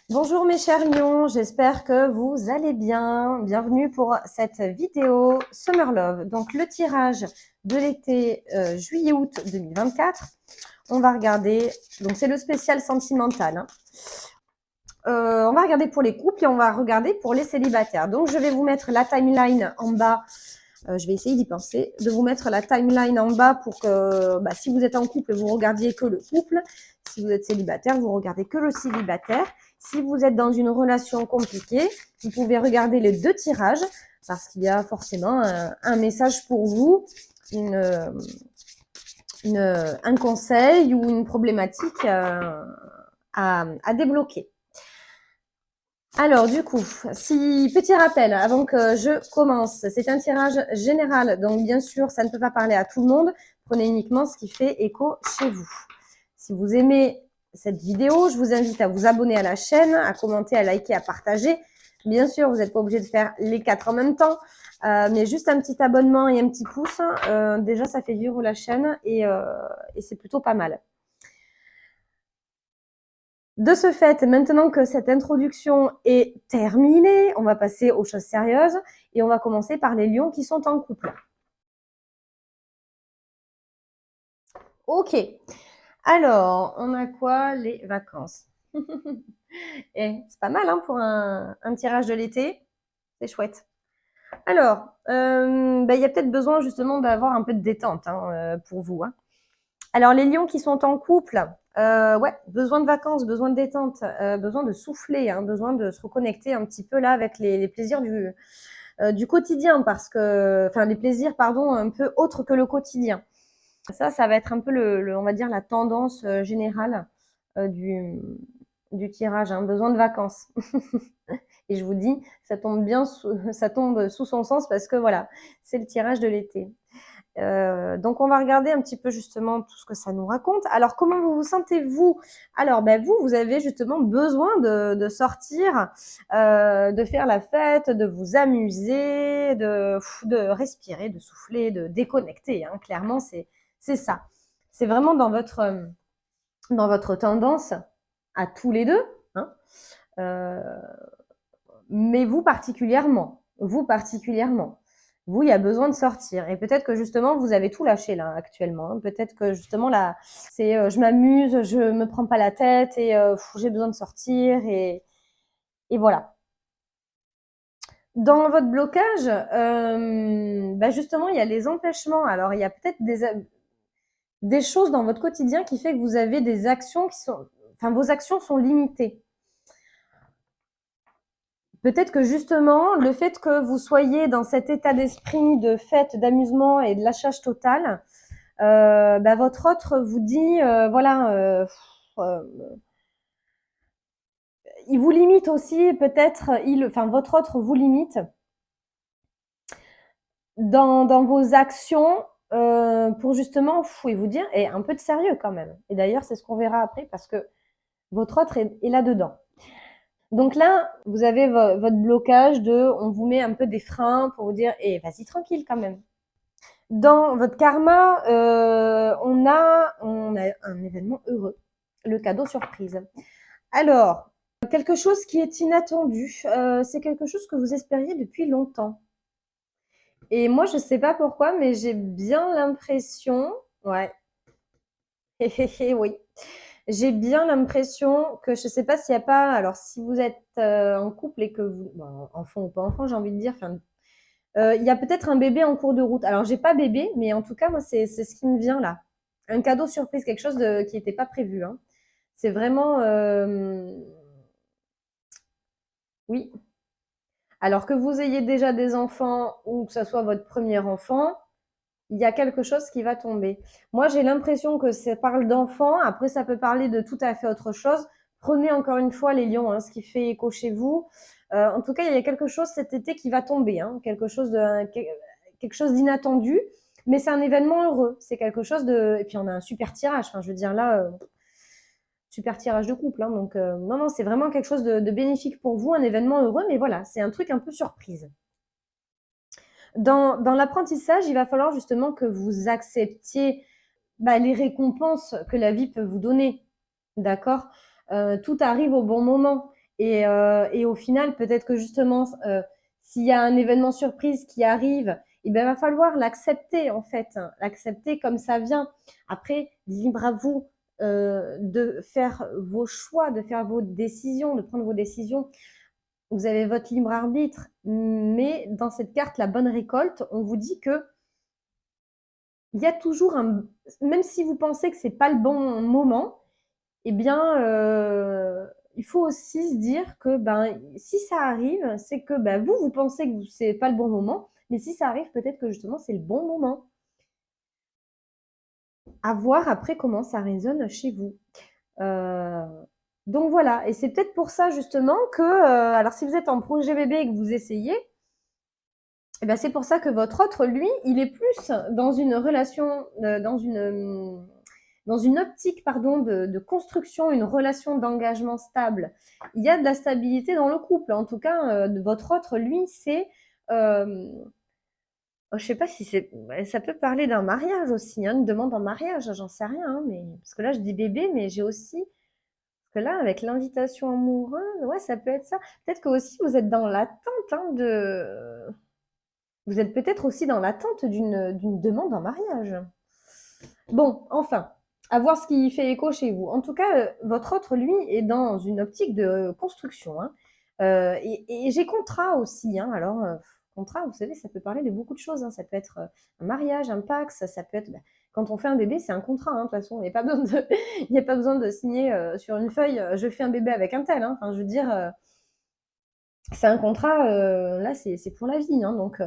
Bonjour mes chers lions, j'espère que vous allez bien. Bienvenue pour cette vidéo Summer Love. Donc le tirage de l'été juillet-août 2024. On va regarder, donc c'est le spécial sentimental. On va regarder pour les couples et on va regarder pour les célibataires. Donc je vais vous mettre la timeline en bas. Je vais essayer d'y penser, de vous mettre la timeline en bas pour que si vous êtes en couple, vous regardiez que le couple. Si vous êtes célibataire, vous regardez que le célibataire. Si vous êtes dans une relation compliquée, vous pouvez regarder les deux tirages parce qu'il y a forcément un message pour vous, un conseil ou une problématique à débloquer. Alors du coup, petit rappel avant que je commence, c'est un tirage général, donc bien sûr, ça ne peut pas parler à tout le monde. Prenez uniquement ce qui fait écho chez vous. Si vous aimez cette vidéo, je vous invite à vous abonner à la chaîne, à commenter, à liker, à partager. Bien sûr, vous n'êtes pas obligé de faire les 4 en même temps, mais juste un petit abonnement et un petit pouce, déjà ça fait vivre la chaîne et c'est plutôt pas mal. De ce fait, maintenant que cette introduction est terminée, on va passer aux choses sérieuses et on va commencer par les lions qui sont en couple. Ok, alors, on a quoi? Les vacances. Et c'est pas mal hein, pour un tirage de l'été, c'est chouette. Alors, y a peut-être besoin justement d'avoir un peu de détente hein, pour vous. Hein. Alors, les lions qui sont en couple, ouais, besoin de vacances, besoin de détente, besoin de souffler, hein, besoin de se reconnecter un petit peu là avec les plaisirs du quotidien, parce que, enfin, les plaisirs, pardon, un peu autres que le quotidien. Ça va être un peu on va dire, la tendance générale du tirage, hein, besoin de vacances. Et je vous dis, ça tombe bien, ça tombe sous son sens parce que voilà, c'est le tirage de l'été. Donc on va regarder un petit peu justement tout ce que ça nous raconte. Alors comment vous vous sentez-vous? Alors vous avez justement besoin de sortir, de faire la fête, de vous amuser, de respirer, de souffler, de déconnecter. Hein. Clairement, c'est ça. C'est vraiment dans votre tendance à tous les deux, hein, euh, mais vous particulièrement. Vous particulièrement. Vous, il y a besoin de sortir. Et peut-être que justement, vous avez tout lâché là actuellement. Hein. Peut-être que justement là, c'est je m'amuse, je me prends pas la tête et j'ai besoin de sortir et voilà. Dans votre blocage, justement, il y a les empêchements. Alors, il y a peut-être des choses dans votre quotidien qui fait que vous avez des actions qui sont, enfin, vos actions sont limitées. Peut-être que justement, le fait que vous soyez dans cet état d'esprit de fête, d'amusement et de lâchage total, votre autre vous dit, il vous limite aussi, peut-être, votre autre vous limite dans vos actions pour justement, et vous dire, et un peu de sérieux quand même. Et d'ailleurs, c'est ce qu'on verra après parce que votre autre est là-dedans. Donc là, vous avez votre blocage on vous met un peu des freins pour vous dire, vas-y tranquille quand même. Dans votre karma, on a un événement heureux, le cadeau surprise. Alors, quelque chose qui est inattendu, c'est quelque chose que vous espériez depuis longtemps. Et moi, je ne sais pas pourquoi, mais j'ai bien l'impression, ouais, oui, j'ai bien l'impression que je ne sais pas s'il n'y a pas, alors si vous êtes en couple et que vous, enfant ou pas enfant, j'ai envie de dire, il y a peut-être un bébé en cours de route. Alors, j'ai pas bébé, mais en tout cas, moi, c'est ce qui me vient là. Un cadeau surprise, quelque chose qui n'était pas prévu. Hein. C'est vraiment, oui. Alors que vous ayez déjà des enfants ou que ce soit votre premier enfant, il y a quelque chose qui va tomber. Moi, j'ai l'impression que ça parle d'enfants. Après, ça peut parler de tout à fait autre chose. Prenez encore une fois les lions, hein, ce qui fait écho chez vous. En tout cas, il y a quelque chose cet été qui va tomber, hein, quelque chose d'inattendu, mais c'est un événement heureux. C'est quelque chose de. Et puis, on a un super tirage. Enfin, je veux dire là, super tirage de couple. Hein, donc, non, non, c'est vraiment quelque chose de bénéfique pour vous, un événement heureux, mais voilà, c'est un truc un peu surprise. Dans l'apprentissage, il va falloir justement que vous acceptiez les récompenses que la vie peut vous donner. D'accord. Tout arrive au bon moment. Et au final, peut-être que justement, s'il y a un événement surprise qui arrive, il va falloir l'accepter en fait, hein, l'accepter comme ça vient. Après, libre à vous de faire vos choix, de faire vos décisions, de prendre vos décisions. Vous avez votre libre arbitre, mais dans cette carte, la bonne récolte, on vous dit que il y a toujours un, même si vous pensez que c'est pas le bon moment, eh bien, il faut aussi se dire que ben, si ça arrive, c'est que ben, vous pensez que c'est pas le bon moment, mais si ça arrive, peut-être que justement c'est le bon moment. À voir après comment ça résonne chez vous. Euh, donc voilà, et c'est peut-être pour ça justement que, alors si vous êtes en projet bébé et que vous essayez, eh ben, c'est pour ça que votre autre, lui, il est plus dans une relation, dans une optique pardon, de construction, une relation d'engagement stable. Il y a de la stabilité dans le couple. En tout cas, votre autre, lui, c'est... je sais pas si c'est... Ça peut parler d'un mariage aussi, hein, une demande en mariage, j'en sais rien. Hein, mais... Parce que là, je dis bébé, mais j'ai aussi... Parce que là, avec l'invitation amoureuse, ouais, ça peut être ça. Peut-être que aussi vous êtes dans l'attente hein, de... Vous êtes peut-être aussi dans l'attente d'une demande en mariage. Bon, enfin, à voir ce qui fait écho chez vous. En tout cas, votre autre, lui, est dans une optique de construction. Hein. Et j'ai contrat aussi. Hein. Alors, contrat, vous savez, ça peut parler de beaucoup de choses. Hein. Ça peut être un mariage, un pax, ça peut être... Quand on fait un bébé, c'est un contrat. Hein. De toute façon, il n'y a pas besoin de, il n'y a pas besoin de signer sur une feuille je fais un bébé avec un tel. Hein. Enfin, je veux dire, c'est un contrat, là, c'est pour la vie. Hein. Donc,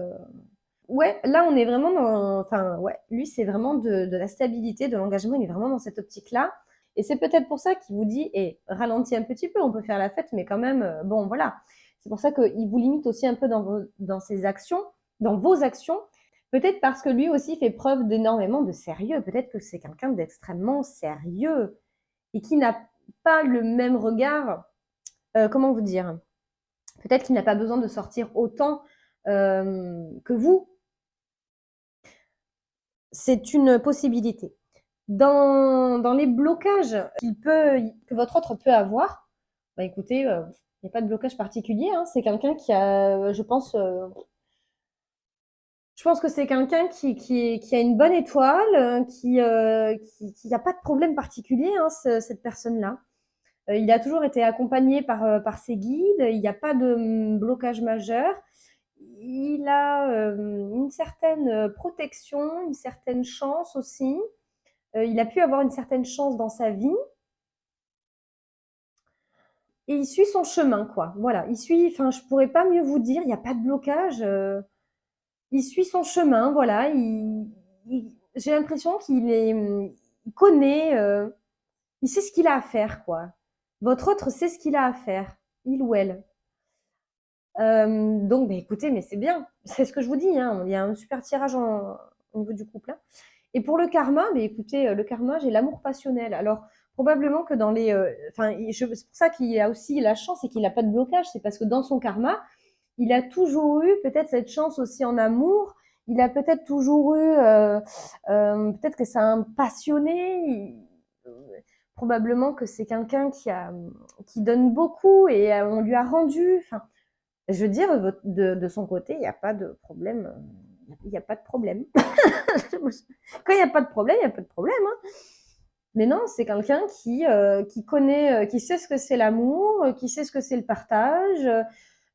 ouais, là, on est vraiment dans. Enfin, ouais, lui, c'est vraiment de la stabilité, de l'engagement. Il est vraiment dans cette optique-là. Et c'est peut-être pour ça qu'il vous dit, et ralentit un petit peu, on peut faire la fête, mais quand même, bon, voilà. C'est pour ça qu'il vous limite aussi un peu dans ses actions, dans vos actions. Peut-être parce que lui aussi fait preuve d'énormément de sérieux. Peut-être que c'est quelqu'un d'extrêmement sérieux et qui n'a pas le même regard. Comment vous dire? Peut-être qu'il n'a pas besoin de sortir autant que vous. C'est une possibilité. Dans les blocages que votre autre peut avoir, bah écoutez, il n'y a pas de blocage particulier. Hein. C'est quelqu'un qui a, je pense que c'est quelqu'un qui a une bonne étoile, qui a pas de problème particulier, hein, cette personne-là. Il a toujours été accompagné par ses guides, il n'y a pas de blocage majeur. Il a une certaine protection, une certaine chance aussi. Il a pu avoir une certaine chance dans sa vie. Et il suit son chemin, quoi. Voilà, il suit, enfin, je pourrais pas mieux vous dire, il n'y a pas de blocage. Il suit son chemin, voilà. J'ai l'impression il connaît, il sait ce qu'il a à faire, quoi. Votre autre sait ce qu'il a à faire, il ou elle. Donc, bah, écoutez, mais c'est bien. C'est ce que je vous dis, hein. Il y a un super tirage au niveau du couple. Hein. Et pour le karma, mais écoutez, le karma, j'ai l'amour passionnel. Alors, probablement que dans les. Enfin, c'est pour ça qu'il a aussi la chance et qu'il n'a pas de blocage. C'est parce que dans son karma, il a toujours eu peut-être cette chance aussi en amour. Il a peut-être toujours eu. Peut-être que c'est un passionné. Probablement que c'est quelqu'un qui donne beaucoup et on lui a rendu. Enfin, je veux dire, de son côté, il n'y a pas de problème. Il n'y a pas de problème. Quand il n'y a pas de problème, il n'y a pas de problème. Hein. Mais non, c'est quelqu'un qui connaît, qui sait ce que c'est l'amour, qui sait ce que c'est le partage.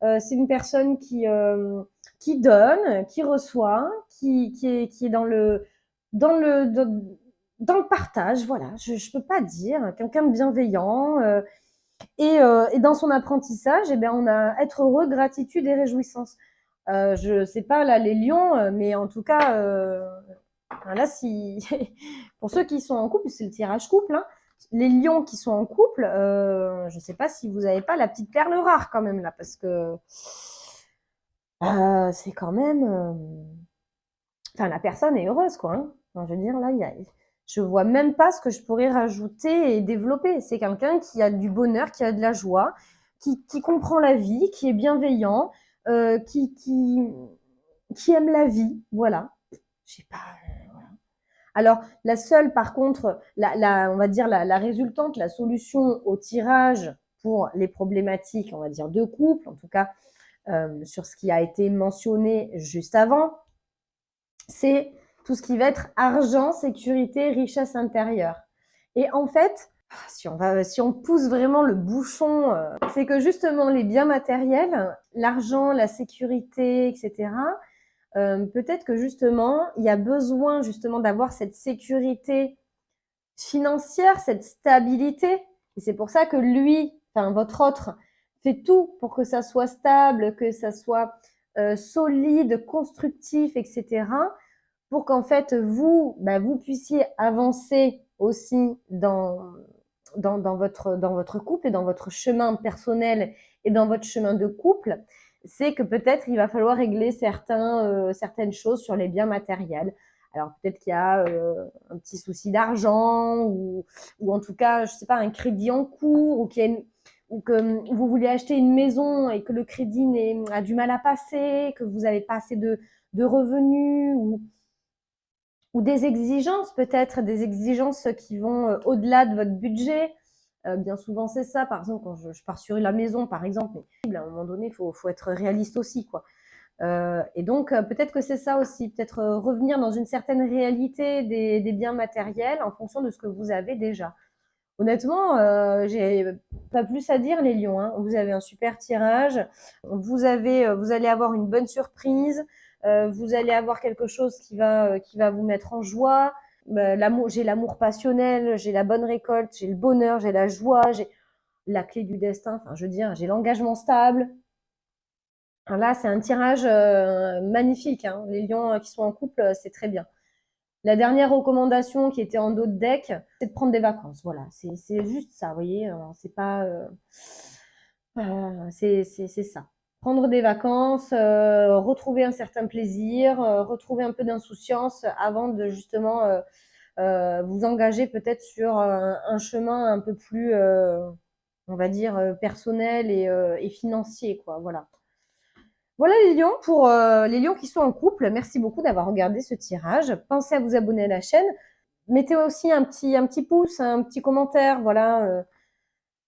C'est une personne qui donne, qui reçoit, qui est dans le partage. Voilà, je ne peux pas dire. Quelqu'un de bienveillant. Et dans son apprentissage, eh bien, on a être heureux, gratitude et réjouissance. Je sais pas là les lions, mais en tout cas, là, si pour ceux qui sont en couple, c'est le tirage couple. Hein. Les lions qui sont en couple, je sais pas si vous n'avez pas la petite perle rare quand même là, parce que c'est quand même. Enfin, la personne est heureuse, quoi. Hein. Enfin, je veux dire, là, je vois même pas ce que je pourrais rajouter et développer. C'est quelqu'un qui a du bonheur, qui a de la joie, qui comprend la vie, qui est bienveillant, euh, qui, qui, qui aime la vie. Voilà. Je sais pas. Voilà. Alors, la seule, par contre, on va dire la résultante, la solution au tirage pour les problématiques, on va dire, de couple, en tout cas sur ce qui a été mentionné juste avant, c'est tout ce qui va être argent, sécurité, richesse intérieure. Et en fait, si on pousse vraiment le bouchon, c'est que justement les biens matériels, l'argent, la sécurité, etc., peut-être que justement, il y a besoin justement d'avoir cette sécurité financière, cette stabilité. Et c'est pour ça que lui, enfin votre autre, fait tout pour que ça soit stable, que ça soit solide, constructif, etc. Pour qu'en fait vous, vous puissiez avancer aussi dans votre couple et dans votre chemin personnel et dans votre chemin de couple. C'est que peut-être il va falloir régler certaines choses sur les biens matériels. Alors peut-être qu'il y a un petit souci d'argent ou en tout cas, je sais pas, un crédit en cours ou qu'il y a ou que vous voulez acheter une maison et que le crédit a du mal à passer, que vous n'avez pas assez de revenus ou des exigences peut-être, des exigences qui vont au-delà de votre budget. Bien souvent c'est ça, par exemple quand je pars sur la maison par exemple, mais à un moment donné il faut être réaliste aussi quoi. Et donc peut-être que c'est ça aussi, peut-être revenir dans une certaine réalité des biens matériels en fonction de ce que vous avez déjà. Honnêtement, j'ai pas plus à dire les lions, hein. Vous avez un super tirage, vous allez avoir une bonne surprise, vous allez avoir quelque chose qui va vous mettre en joie. J'ai l'amour passionnel, j'ai la bonne récolte, j'ai le bonheur, j'ai la joie, j'ai la clé du destin, enfin je veux dire, j'ai l'engagement stable. Alors là, c'est un tirage magnifique, hein. Les lions qui sont en couple, c'est très bien. La dernière recommandation qui était en dos de deck, c'est de prendre des vacances. Voilà, c'est juste ça, vous voyez. C'est pas, c'est ça. Prendre des vacances, retrouver un certain plaisir, retrouver un peu d'insouciance avant de justement vous engager peut-être sur un chemin un peu plus, on va dire, personnel et financier, quoi. Voilà. Voilà les lions pour les lions qui sont en couple. Merci beaucoup d'avoir regardé ce tirage. Pensez à vous abonner à la chaîne. Mettez aussi un petit pouce, un petit commentaire, voilà.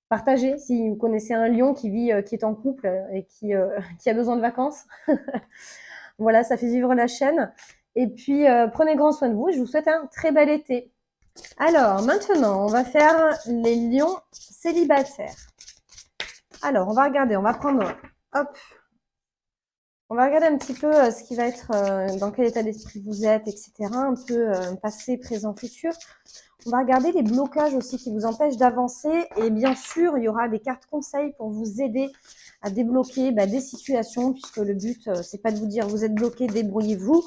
Partagez si vous connaissez un lion qui est en couple et qui a besoin de vacances. Voilà, ça fait vivre la chaîne. Et puis, prenez grand soin de vous et je vous souhaite un très bel été. Alors, maintenant, on va faire les lions célibataires. Alors, on va regarder, on va prendre, hop, on va regarder un petit peu ce qui va être, dans quel état d'esprit vous êtes, etc. Un peu passé, présent, futur. On va regarder les blocages aussi qui vous empêchent d'avancer. Et bien sûr, il y aura des cartes conseils pour vous aider à débloquer des situations, puisque le but, c'est pas de vous dire vous êtes bloqué, débrouillez-vous.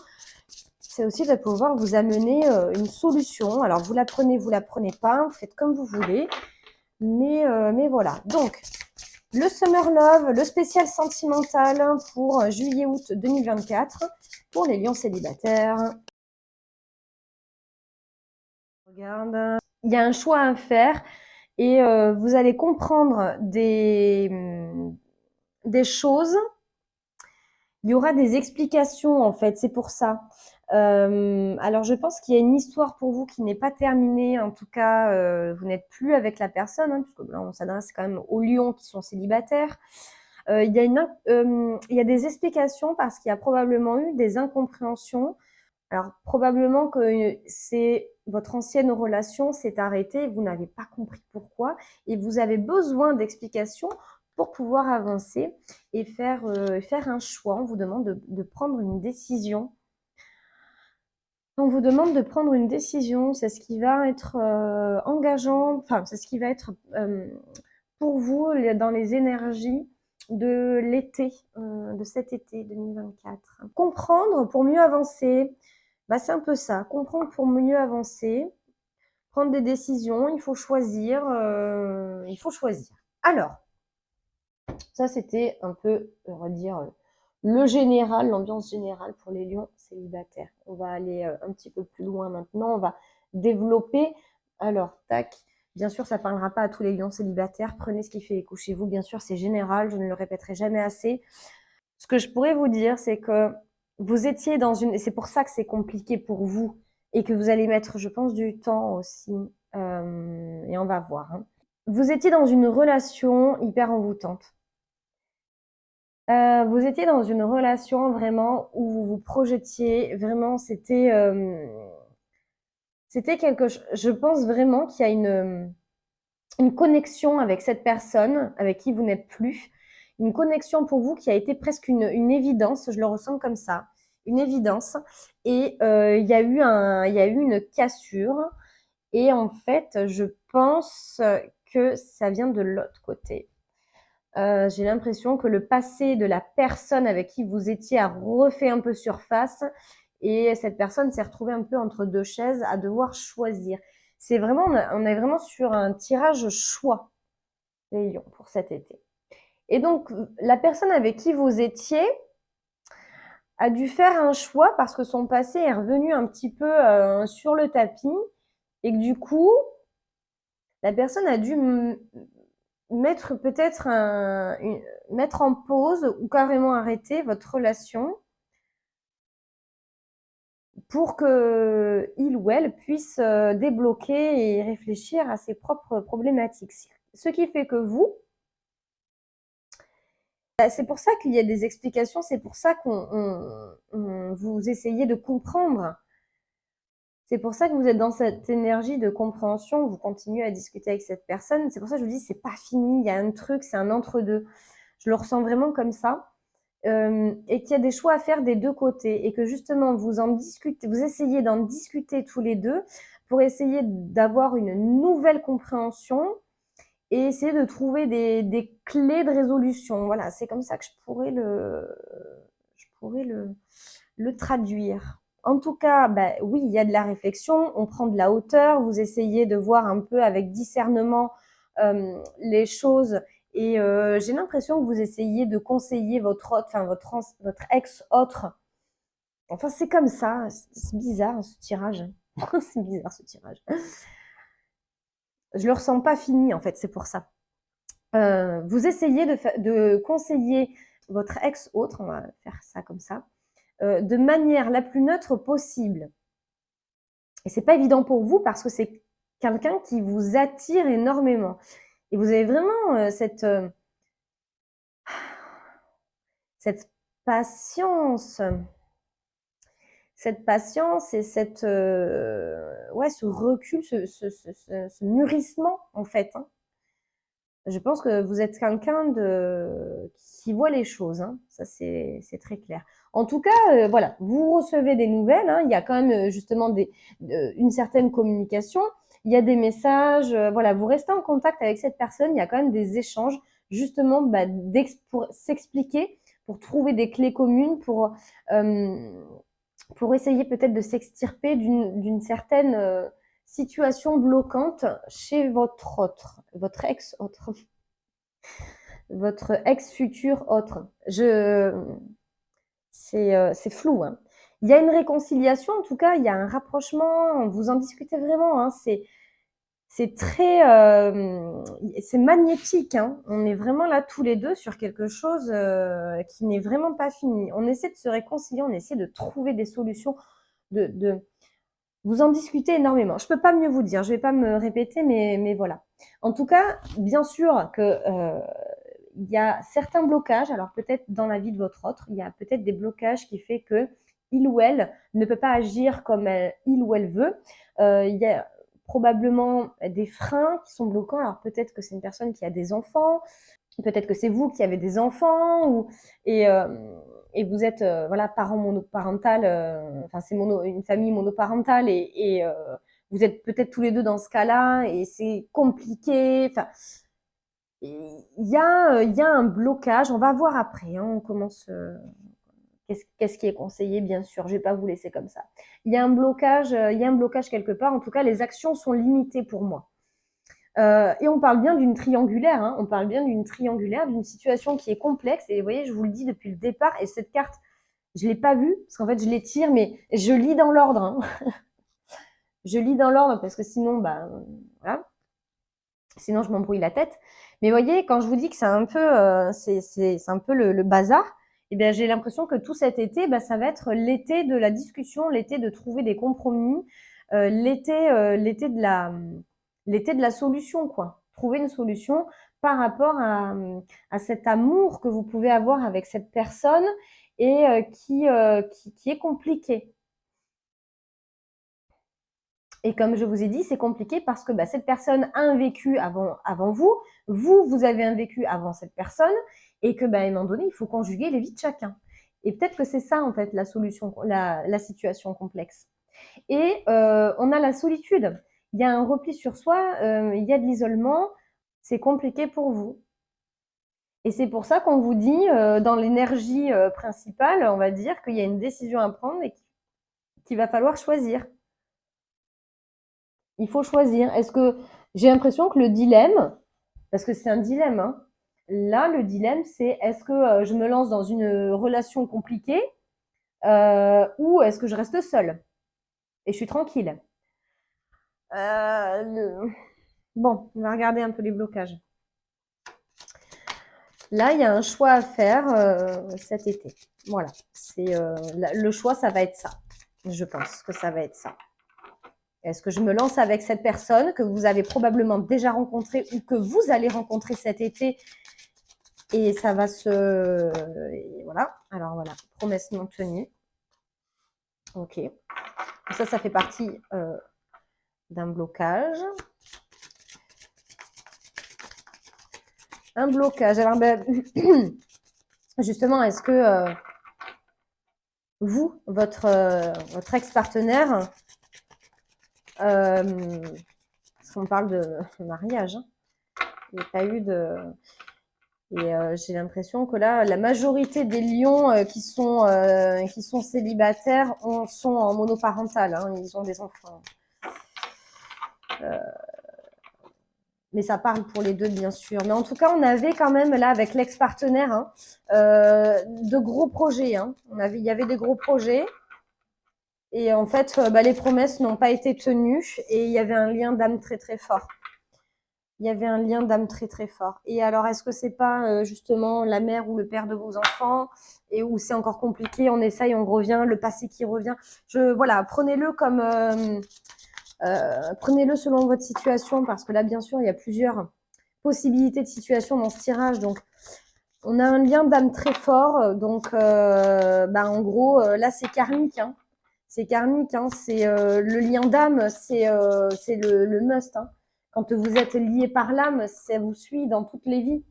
C'est aussi de pouvoir vous amener une solution. Alors, vous la prenez pas, vous faites comme vous voulez. Mais voilà. Donc, le Summer Love, le spécial sentimental pour juillet-août 2024 pour les lions célibataires. Regarde, il y a un choix à faire et vous allez comprendre des choses. Il y aura des explications en fait, c'est pour ça. Alors je pense qu'il y a une histoire pour vous qui n'est pas terminée. En tout cas, vous n'êtes plus avec la personne, hein, puisque là on s'adresse quand même aux lions qui sont célibataires. Il y a des explications parce qu'il y a probablement eu des incompréhensions. Alors probablement que c'est votre ancienne relation s'est arrêtée, vous n'avez pas compris pourquoi et vous avez besoin d'explications pour pouvoir avancer et faire un choix. On vous demande de prendre une décision. On vous demande de prendre une décision, c'est ce qui va être engageant, enfin c'est ce qui va être pour vous dans les énergies de l'été, de cet été 2024. Comprendre pour mieux avancer, c'est un peu ça, comprendre pour mieux avancer, prendre des décisions, il faut choisir, Alors, ça c'était un peu, on va dire, le général, l'ambiance générale pour les lions célibataires. On va aller un petit peu plus loin maintenant, on va développer. Alors, tac, bien sûr, ça ne parlera pas à tous les lions célibataires. Prenez ce qui fait écho chez vous. Bien sûr, c'est général, je ne le répéterai jamais assez. Ce que je pourrais vous dire, c'est que vous étiez dans une... Et c'est pour ça que c'est compliqué pour vous et que vous allez mettre, je pense, du temps aussi. Et on va voir. Hein. Vous étiez dans une relation hyper envoûtante. Vous étiez dans une relation vraiment où vous vous projetiez, vraiment c'était quelque ch je pense vraiment qu'il y a une connexion avec cette personne avec qui vous n'êtes plus. Une connexion pour vous qui a été presque une évidence, je le ressens comme ça, une évidence et il y a eu une cassure et en fait, je pense que ça vient de l'autre côté. J'ai l'impression que le passé de la personne avec qui vous étiez a refait un peu surface et cette personne s'est retrouvée un peu entre 2 chaises à devoir choisir. C'est vraiment on est vraiment sur un tirage choix, les lions, pour cet été. Et donc la personne avec qui vous étiez a dû faire un choix parce que son passé est revenu un petit peu, sur le tapis et que du coup, la personne a dû mettre peut-être mettre en pause ou carrément arrêter votre relation pour que il ou elle puisse débloquer et réfléchir à ses propres problématiques. Ce qui fait que vous, c'est pour ça qu'il y a des explications, c'est pour ça vous essayez de comprendre. C'est pour ça que vous êtes dans cette énergie de compréhension, vous continuez à discuter avec cette personne. C'est pour ça que je vous dis, c'est pas fini, il y a un truc, c'est un entre-deux. Je le ressens vraiment comme ça. Et qu'il y a des choix à faire des deux côtés et que justement vous essayez d'en discuter tous les deux pour essayer d'avoir une nouvelle compréhension et essayer de trouver des clés de résolution. Voilà, c'est comme ça que je pourrais le traduire. En tout cas, bah, oui, il y a de la réflexion, on prend de la hauteur, vous essayez de voir un peu avec discernement les choses et j'ai l'impression que vous essayez de conseiller votre autre, enfin votre ex-autre. Enfin, c'est comme ça, c'est bizarre ce tirage. C'est bizarre ce tirage. Je le ressens pas fini en fait, c'est pour ça. Vous essayez de conseiller votre ex-autre, on va faire ça comme ça, de manière la plus neutre possible. Et c'est pas évident pour vous parce que c'est quelqu'un qui vous attire énormément. Et vous avez vraiment cette patience, cette patience et ouais, ce recul, ce mûrissement en fait. Hein. Je pense que vous êtes quelqu'un qui voit les choses, hein. Ça c'est très clair. En tout cas, voilà, vous recevez des nouvelles, hein. Il y a quand même justement une certaine communication. Il y a des messages, voilà, vous restez en contact avec cette personne. Il y a quand même des échanges, justement, bah, pour s'expliquer, pour trouver des clés communes, pour essayer peut-être de s'extirper d'une certaine situation bloquante chez votre ex-autre, votre ex-futur autre. C'est flou. Hein. Il y a une réconciliation, en tout cas, il y a un rapprochement, vous en discutez vraiment. Hein, c'est très, c'est magnétique. Hein. On est vraiment là tous les deux sur quelque chose qui n'est vraiment pas fini. On essaie de se réconcilier, on essaie de trouver des solutions, de vous en discutez énormément. Je peux pas mieux vous dire, je vais pas me répéter, mais voilà. En tout cas, bien sûr que il y a certains blocages. Alors peut-être dans la vie de votre autre, il y a peut-être des blocages qui fait que il ou elle ne peut pas agir comme il ou elle veut. Il y a probablement des freins qui sont bloquants. Alors peut-être que c'est une personne qui a des enfants, peut-être que c'est vous qui avez des enfants et, euh, et vous êtes voilà parent monoparental, enfin c'est une famille monoparentale et vous êtes peut-être tous les deux dans ce cas-là et c'est compliqué. Enfin, il y a un blocage. On va voir après. Hein, on commence. Qu'est-ce qui est conseillé, bien sûr. Je vais pas vous laisser comme ça. Il y a un blocage. Il y a un blocage quelque part. En tout cas, les actions sont limitées pour moi. Et on parle bien d'une triangulaire, hein, on parle bien d'une triangulaire, d'une situation qui est complexe. Et vous voyez, je vous le dis depuis le départ, et cette carte, je ne l'ai pas vue, parce qu'en fait, je les tire, mais je lis dans l'ordre. Hein. Je lis dans l'ordre, parce que sinon, bah, voilà. Sinon, je m'embrouille la tête. Mais vous voyez, quand je vous dis que c'est un peu, c'est un peu le bazar, eh bien, j'ai l'impression que tout cet été, bah, ça va être l'été de la discussion, l'été de trouver des compromis, l'été de la solution, quoi. trouver une solution par rapport à cet amour que vous pouvez avoir avec cette personne et qui est compliqué. Et comme je vous ai dit, c'est compliqué parce que cette personne a un vécu avant vous, vous avez un vécu avant cette personne, et que à un moment donné, il faut conjuguer les vies de chacun. Et peut-être que c'est ça en fait la solution, la situation complexe. Et on a la solitude. Il y a un repli sur soi, il y a de l'isolement, c'est compliqué pour vous. Et c'est pour ça qu'on vous dit, dans l'énergie principale, on va dire qu'il y a une décision à prendre et qu'il va falloir choisir. Il faut choisir. Est-ce que j'ai l'impression que le dilemme, parce que c'est un dilemme, hein, là, le dilemme, c'est est-ce que je me lance dans une relation compliquée ou est-ce que je reste seule et je suis tranquille. Bon, on va regarder un peu les blocages. Là, il y a un choix à faire cet été. Voilà, c'est le choix, ça va être ça. Je pense que ça va être ça. Est-ce que je me lance avec cette personne que vous avez probablement déjà rencontrée ou que vous allez rencontrer cet été et ça va se... Et voilà, alors voilà, promesse non tenue. Ok. Ça fait partie d'un blocage. Un blocage. Alors, justement, est-ce que vous, votre ex-partenaire, parce qu'on parle de mariage, hein, il n'y a pas eu de... Et j'ai l'impression que là, la majorité des lions qui sont célibataires sont en monoparental. Hein, ils ont des enfants. Mais ça parle pour les deux, bien sûr. Mais en tout cas, on avait quand même, là, avec l'ex-partenaire, hein, de gros projets. Hein. Il y avait des gros projets. Et en fait, les promesses n'ont pas été tenues. Et il y avait un lien d'âme très, très fort. Il y avait un lien d'âme très, très fort. Et alors, est-ce que c'est pas justement la mère ou le père de vos enfants et où c'est encore compliqué, on essaye, on revient, le passé qui revient. Voilà, prenez-le comme... prenez-le selon votre situation parce que là, bien sûr, il y a plusieurs possibilités de situation dans ce tirage. Donc, on a un lien d'âme très fort. Donc, en gros, là, c'est karmique. Hein. C'est karmique. Hein. C'est le lien d'âme, c'est le must. Hein. Quand vous êtes lié par l'âme, ça vous suit dans toutes les vies.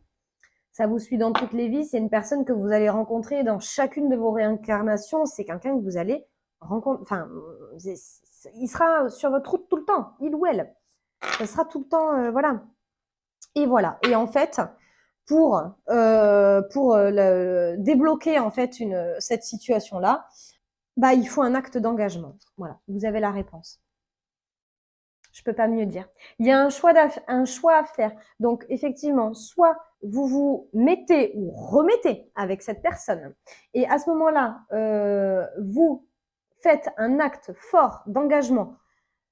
Ça vous suit dans toutes les vies. C'est une personne que vous allez rencontrer dans chacune de vos réincarnations. C'est quelqu'un que vous allez rencontrer. Enfin, il sera sur votre route tout le temps, il ou elle. Ça sera tout le temps, voilà. Et voilà. Et en fait, pour débloquer en fait cette situation-là, il faut un acte d'engagement. Voilà, vous avez la réponse. Je peux pas mieux dire. Il y a un choix à faire. Donc effectivement, soit vous vous mettez ou remettez avec cette personne, et à ce moment-là, vous faites un acte fort d'engagement.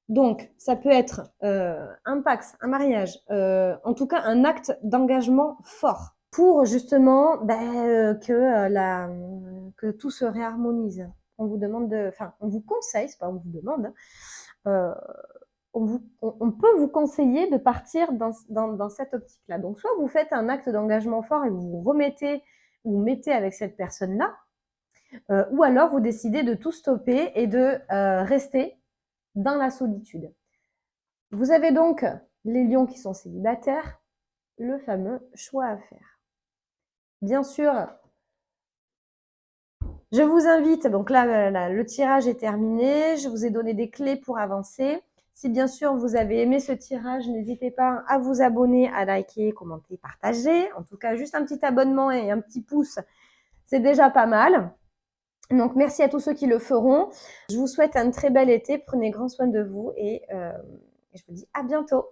Donc, ça peut être un pax, un mariage, en tout cas un acte d'engagement fort pour justement que tout se réharmonise. On vous demande on vous conseille, c'est pas on vous demande, on peut vous conseiller de partir dans cette optique-là. Donc, soit vous faites un acte d'engagement fort et vous vous mettez avec cette personne-là, ou alors vous décidez de tout stopper et de rester dans la solitude. Vous avez donc les lions qui sont célibataires, le fameux choix à faire. Bien sûr, je vous invite, donc là, le tirage est terminé, je vous ai donné des clés pour avancer. Si bien sûr vous avez aimé ce tirage, n'hésitez pas à vous abonner, à liker, commenter, partager. En tout cas, juste un petit abonnement et un petit pouce, c'est déjà pas mal. Donc, merci à tous ceux qui le feront. Je vous souhaite un très bel été. Prenez grand soin de vous et je vous dis à bientôt.